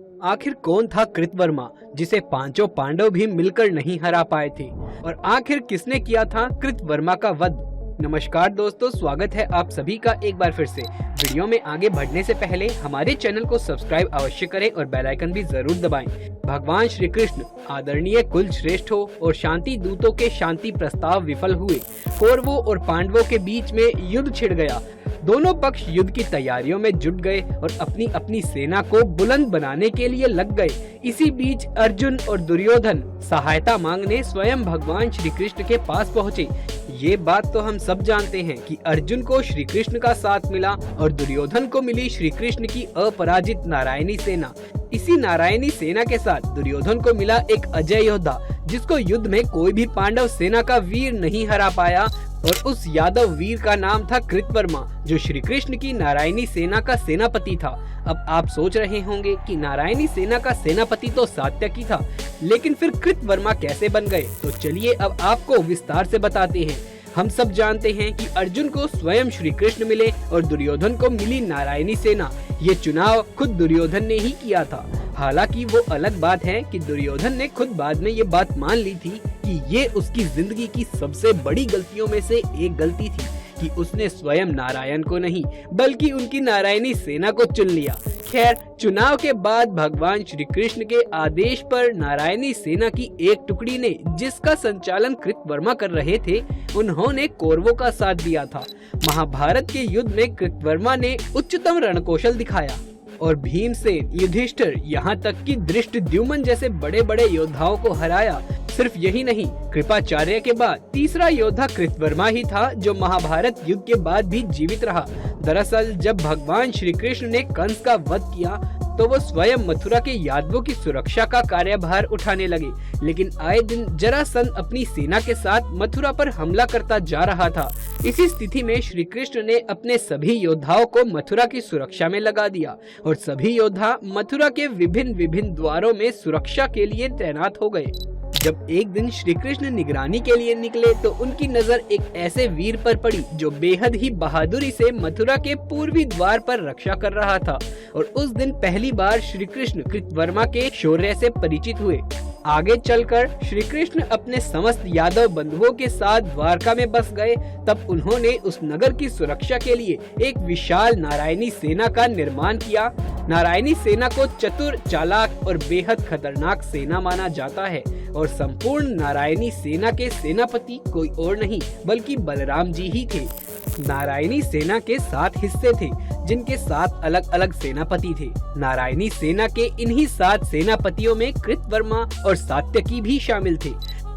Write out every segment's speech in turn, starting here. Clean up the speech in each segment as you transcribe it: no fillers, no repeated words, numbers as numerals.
आखिर कौन था कृतवर्मा जिसे पांचों पांडव भी मिलकर नहीं हरा पाए थे, और आखिर किसने किया था कृतवर्मा का वध। नमस्कार दोस्तों, स्वागत है आप सभी का एक बार फिर से। वीडियो में आगे बढ़ने से पहले हमारे चैनल को सब्सक्राइब अवश्य करें और बेल आइकन भी जरूर दबाएं। भगवान श्री कृष्ण आदरणीय कुल श्रेष्ठों और शांति दूतों के शांति प्रस्ताव विफल हुए। कौरवों और पांडवों के बीच में युद्ध छिड़ गया। दोनों पक्ष युद्ध की तैयारियों में जुट गए और अपनी अपनी सेना को बुलंद बनाने के लिए लग गए। इसी बीच अर्जुन और दुर्योधन सहायता मांगने स्वयं भगवान श्री कृष्ण के पास पहुँचे। ये बात तो हम सब जानते हैं कि अर्जुन को श्री कृष्ण का साथ मिला और दुर्योधन को मिली श्री कृष्ण की अपराजित नारायणी सेना। इसी नारायणी सेना के साथ दुर्योधन को मिला एक अजय योद्धा, जिसको युद्ध में कोई भी पांडव सेना का वीर नहीं हरा पाया, और उस यादव वीर का नाम था कृतवर्मा, जो श्री कृष्ण की नारायणी सेना का सेनापति था। अब आप सोच रहे होंगे कि नारायणी सेना का सेनापति तो सात्यकी था, लेकिन फिर कृतवर्मा कैसे बन गए? तो चलिए अब आपको विस्तार से बताते हैं। हम सब जानते हैं कि अर्जुन को स्वयं श्री कृष्ण मिले और दुर्योधन को मिली नारायणी सेना। ये चुनाव खुद दुर्योधन ने ही किया था। हालांकि वो अलग बात है कि दुर्योधन ने खुद बाद में ये बात मान ली थी कि ये उसकी जिंदगी की सबसे बड़ी गलतियों में से एक गलती थी कि उसने स्वयं नारायण को नहीं बल्कि उनकी नारायणी सेना को चुन लिया। खैर, चुनाव के बाद भगवान श्री कृष्ण के आदेश पर नारायणी सेना की एक टुकड़ी ने, जिसका संचालन कृतवर्मा कर रहे थे, उन्होंने कौरवों का साथ दिया था। महाभारत के युद्ध में कृतवर्मा ने उच्चतम रणकौशल दिखाया और भीमसेन, युधिष्ठिर, यहाँ तक कि धृष्टद्युम्न जैसे बड़े बड़े योद्धाओं को हराया। सिर्फ यही नहीं, कृपाचार्य के बाद तीसरा योद्धा कृतवर्मा ही था जो महाभारत युद्ध के बाद भी जीवित रहा। दरअसल जब भगवान श्री कृष्ण ने कंस का वध किया तो वो स्वयं मथुरा के यादवों की सुरक्षा का कार्यभार उठाने लगे, लेकिन आए दिन जरासंध अपनी सेना के साथ मथुरा पर हमला करता जा रहा था। इसी स्थिति में श्री कृष्ण ने अपने सभी योद्धाओं को मथुरा की सुरक्षा में लगा दिया और सभी योद्धा मथुरा के विभिन्न विभिन्न द्वारों में सुरक्षा के लिए तैनात हो गए। जब एक दिन श्री कृष्ण निगरानी के लिए निकले तो उनकी नजर एक ऐसे वीर पर पड़ी जो बेहद ही बहादुरी से मथुरा के पूर्वी द्वार पर रक्षा कर रहा था, और उस दिन पहली बार श्री कृष्ण कृतवर्मा के शौर्य से परिचित हुए। आगे चलकर श्री कृष्ण अपने समस्त यादव बंधुओं के साथ द्वारका में बस गए। तब उन्होंने उस नगर की सुरक्षा के लिए एक विशाल नारायणी सेना का निर्माण किया। नारायणी सेना को चतुर, चालाक और बेहद खतरनाक सेना माना जाता है, और संपूर्ण नारायणी सेना के सेनापति कोई और नहीं बल्कि बलराम जी ही थे। नारायणी सेना के 7 हिस्से थे, जिनके 7 अलग अलग सेनापति थे। नारायणी सेना के इन्हीं 7 सेनापतियों में कृतवर्मा और सात्यकी भी शामिल थे।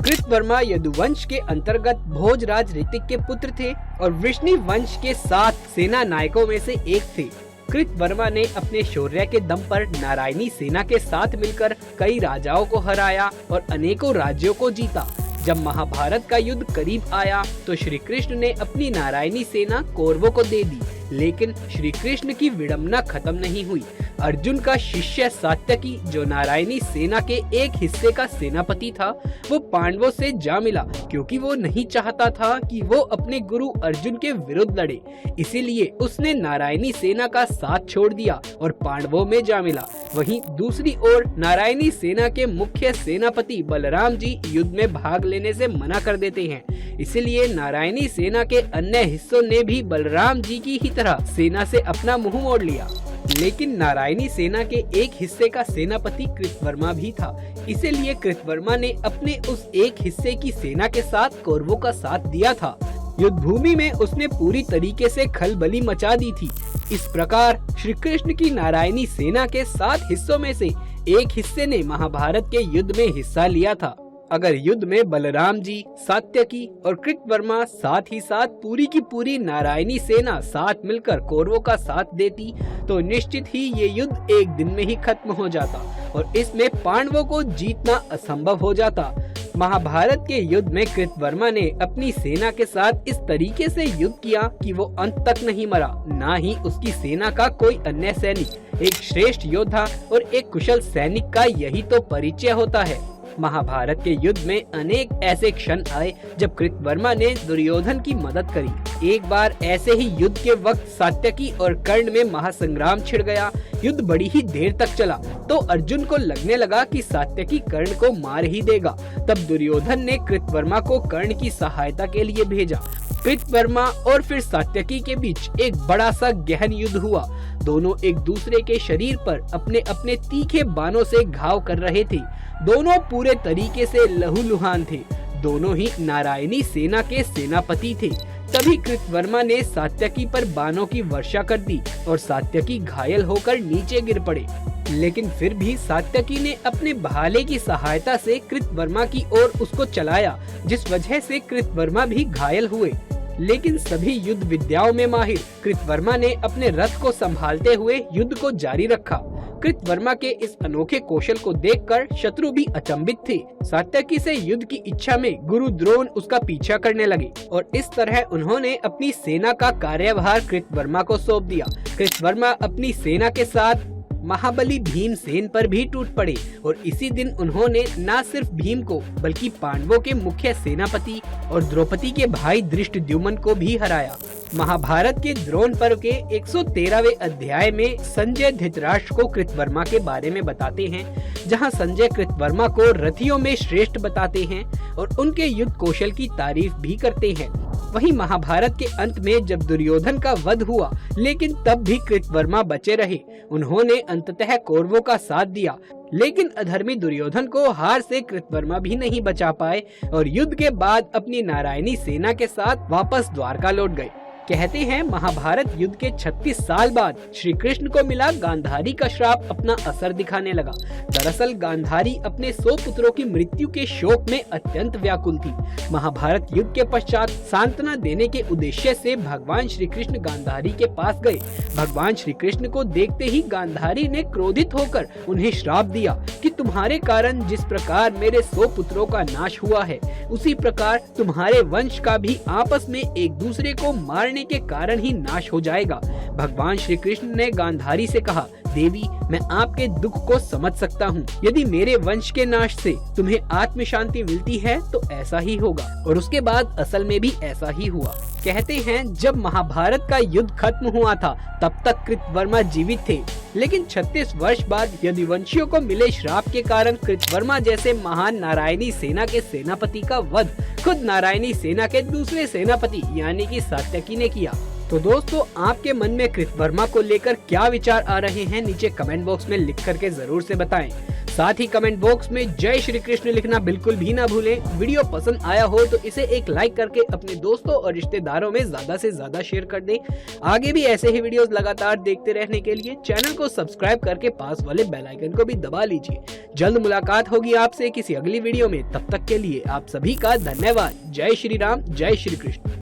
कृतवर्मा यदुवंश के अंतर्गत भोजराज ऋतिक के पुत्र थे और वृष्णि वंश के 7 सेना नायकों में से एक थे। कृतवर्मा ने अपने शौर्य के दम पर नारायणी सेना के साथ मिलकर कई राजाओं को हराया और अनेकों राज्यों को जीता। जब महाभारत का युद्ध करीब आया तो श्री कृष्ण ने अपनी नारायणी सेना कौरवों को दे दी, लेकिन श्री कृष्ण की विडंबना खत्म नहीं हुई। अर्जुन का शिष्य सात्यकी, जो नारायणी सेना के एक हिस्से का सेनापति था, वो पांडवों से जा मिला क्योंकि वो नहीं चाहता था कि वो अपने गुरु अर्जुन के विरुद्ध लड़े। इसीलिए उसने नारायणी सेना का साथ छोड़ दिया और पांडवों में जा मिला। वहीं दूसरी ओर नारायणी सेना के मुख्य सेनापति बलराम जी युद्ध में भाग लेने से मना कर देते हैं। इसीलिए नारायणी सेना के अन्य हिस्सों ने भी बलराम जी की ही तरह सेना से अपना मुंह मोड़ लिया। लेकिन नारायणी सेना के एक हिस्से का सेनापति कृतवर्मा भी था। इसीलिए कृतवर्मा ने अपने उस एक हिस्से की सेना के साथ कौरवों का साथ दिया था। युद्ध भूमि में उसने पूरी तरीके से खलबली मचा दी थी। इस प्रकार श्री कृष्ण की नारायणी सेना के 7 हिस्सों में से एक हिस्से ने महाभारत के युद्ध में हिस्सा लिया था। अगर युद्ध में बलराम जी, सात्यकी और कृतवर्मा साथ ही साथ पूरी की पूरी नारायणी सेना साथ मिलकर कौरवों का साथ देती तो निश्चित ही ये युद्ध एक दिन में ही खत्म हो जाता और इसमें पांडवों को जीतना असंभव हो जाता। महाभारत के युद्ध में कृतवर्मा ने अपनी सेना के साथ इस तरीके से युद्ध किया कि वो अंत तक नहीं मरा, ना ही उसकी सेना का कोई अन्य सैनिक। एक श्रेष्ठ योद्धा और एक कुशल सैनिक का यही तो परिचय होता है। महाभारत के युद्ध में अनेक ऐसे क्षण आए जब कृतवर्मा ने दुर्योधन की मदद करी। एक बार ऐसे ही युद्ध के वक्त सात्यकी और कर्ण में महासंग्राम छिड़ गया। युद्ध बड़ी ही देर तक चला तो अर्जुन को लगने लगा कि सात्यकी कर्ण को मार ही देगा। तब दुर्योधन ने कृतवर्मा को कर्ण की सहायता के लिए भेजा। कृतवर्मा और फिर सात्यकी के बीच एक बड़ा सा गहन युद्ध हुआ। दोनों एक दूसरे के शरीर पर अपने अपने तीखे बाणों से घाव कर रहे थे। दोनों पूरे तरीके से लहूलुहान थे। दोनों ही नारायणी सेना के सेनापति थे। तभी कृतवर्मा ने सात्यकी पर बाणों की वर्षा कर दी और सात्यकी घायल होकर नीचे गिर पड़े। लेकिन फिर भी सात्यकी ने अपने भाले की सहायता से कृतवर्मा की ओर उसको चलाया, जिस वजह से कृतवर्मा भी घायल हुए। लेकिन सभी युद्ध विद्याओं में माहिर कृतवर्मा ने अपने रथ को संभालते हुए युद्ध को जारी रखा। कृतवर्मा के इस अनोखे कौशल को देखकर शत्रु भी अचंभित थे। सात्यकी से युद्ध की इच्छा में गुरु द्रोण उसका पीछा करने लगे और इस तरह उन्होंने अपनी सेना का कार्यभार कृतवर्मा को सौंप दिया। कृतवर्मा अपनी सेना के साथ महाबली भीमसेन पर भी टूट पड़े और इसी दिन उन्होंने न सिर्फ भीम को बल्कि पांडवों के मुख्य सेनापति और द्रौपदी के भाई धृष्टद्युम्न को भी हराया। महाभारत के द्रोण पर्व के 113वें अध्याय में संजय धृतराष्ट्र को कृतवर्मा के बारे में बताते हैं, जहां संजय कृतवर्मा को रथियों में श्रेष्ठ बताते हैं और उनके युद्ध कौशल की तारीफ भी करते हैं। वहीं महाभारत के अंत में जब दुर्योधन का वध हुआ, लेकिन तब भी कृतवर्मा बचे रहे। उन्होंने अंततः कौरवों का साथ दिया, लेकिन अधर्मी दुर्योधन को हार से कृतवर्मा भी नहीं बचा पाए और युद्ध के बाद अपनी नारायणी सेना के साथ वापस द्वारका लौट गए। कहते हैं महाभारत युद्ध के 36 साल बाद श्री कृष्ण को मिला गांधारी का श्राप अपना असर दिखाने लगा। दरअसल गांधारी अपने 100 पुत्रों की मृत्यु के शोक में अत्यंत व्याकुल थी। महाभारत युद्ध के पश्चात सांत्वना देने के उद्देश्य से भगवान श्री कृष्ण गांधारी के पास गए। भगवान श्री कृष्ण को देखते ही गांधारी ने क्रोधित होकर उन्हें श्राप दिया कि तुम्हारे कारण जिस प्रकार मेरे 100 पुत्रों का नाश हुआ है, उसी प्रकार तुम्हारे वंश का भी आपस में एक दूसरे को मारने के कारण ही नाश हो जाएगा। भगवान श्री कृष्ण ने गांधारी से कहा, देवी, मैं आपके दुख को समझ सकता हूँ। यदि मेरे वंश के नाश से तुम्हें आत्म शांति मिलती है तो ऐसा ही होगा। और उसके बाद असल में भी ऐसा ही हुआ। कहते हैं जब महाभारत का युद्ध खत्म हुआ था तब तक कृतवर्मा जीवित थे, लेकिन 36 वर्ष बाद यदुवंशियों को मिले श्राप के कारण कृतवर्मा जैसे महान नारायणी सेना के सेनापति का वध खुद नारायणी सेना के दूसरे सेनापति यानी कि सात्यकी ने किया। तो दोस्तों, आपके मन में कृतवर्मा को लेकर क्या विचार आ रहे हैं, नीचे कमेंट बॉक्स में लिख करके जरूर से बताएं। साथ ही कमेंट बॉक्स में जय श्री कृष्ण लिखना बिल्कुल भी ना भूलें। वीडियो पसंद आया हो तो इसे एक लाइक करके अपने दोस्तों और रिश्तेदारों में ज्यादा से ज्यादा शेयर कर दें। आगे भी ऐसे ही वीडियोस लगातार देखते रहने के लिए चैनल को सब्सक्राइब करके पास वाले बेल आइकन को भी दबा लीजिए। जल्द मुलाकात होगी आपसे किसी अगली वीडियो में। तब तक के लिए आप सभी का धन्यवाद। जय श्री राम, जय श्री कृष्ण।